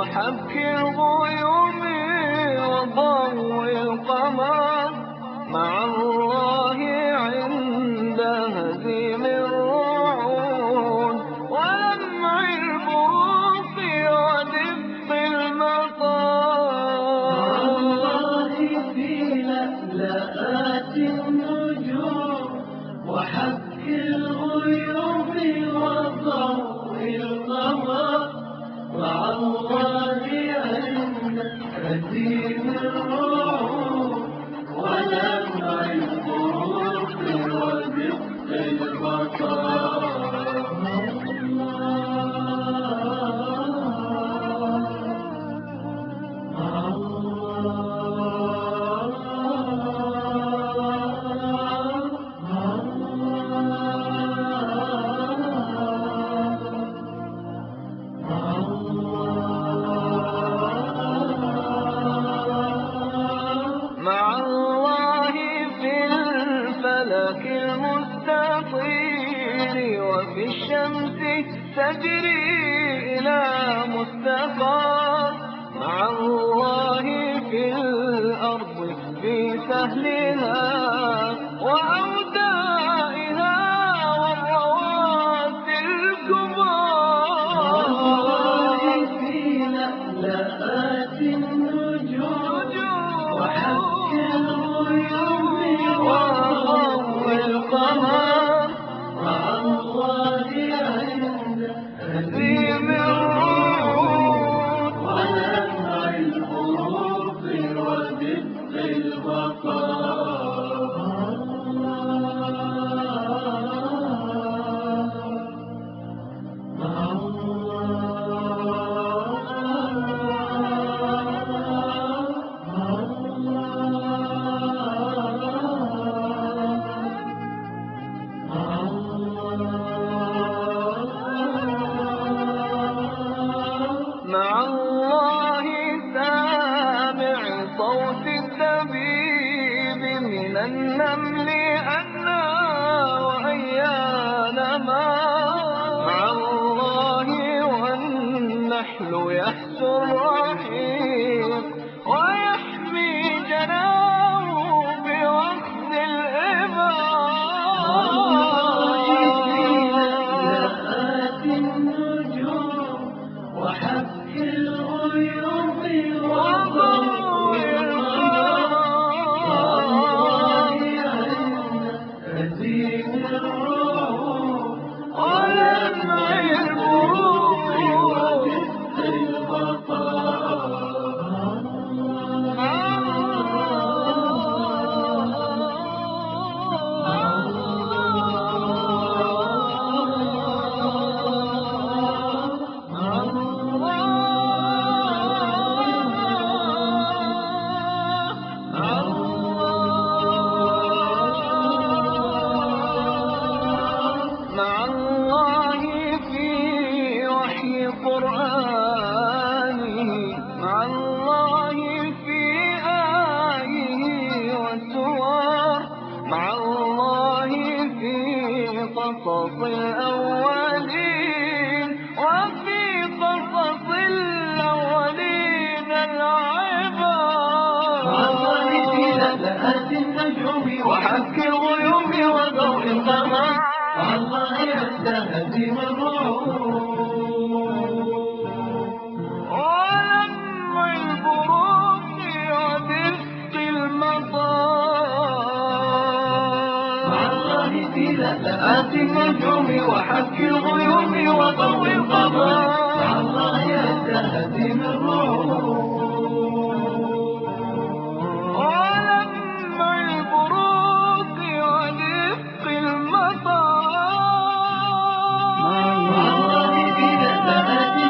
وحبك الغيوم وضوء القمر مع الله عند هزيم الرعود ولمع البروق ودفء المطار مع الله في لألآت النجوم وحبك الغيوم وضوء القمر مع الله عند هزيم الرعود ولمع البروق ودفء المطار مع الله في الفلك المستطير وفي الشمس تجري إلى مستقر مع الله في الأرض في سهلها وأودائها والرواسي الكبار في لألآت النجوم وحبك الغيوم وضوء القمر مع الله عند هزيم الرعود ولمع البروق ودفء البقاء مع الله سامع صوت الدبيب من النمل أنا وأيان ما مع الله والنحل يحسو الرحيق ويحمي جناه بوقت لألآت النجوم وحبك الغيوم وضوء القمر عند هزيم الرعود ولمع البروق ودفء مع الله في وحي قرآنه مع الله في آيه والسور مع الله في قصص الأولين وفي قصص الأولين العبر مع الله في لألآت النجوم وحبك الغيوم وضوء القمر مع الله عند هزيم الرعود ولمع البروق ودفء المطار مع الله في لألآت النجوم وحبك الغيوم وضوء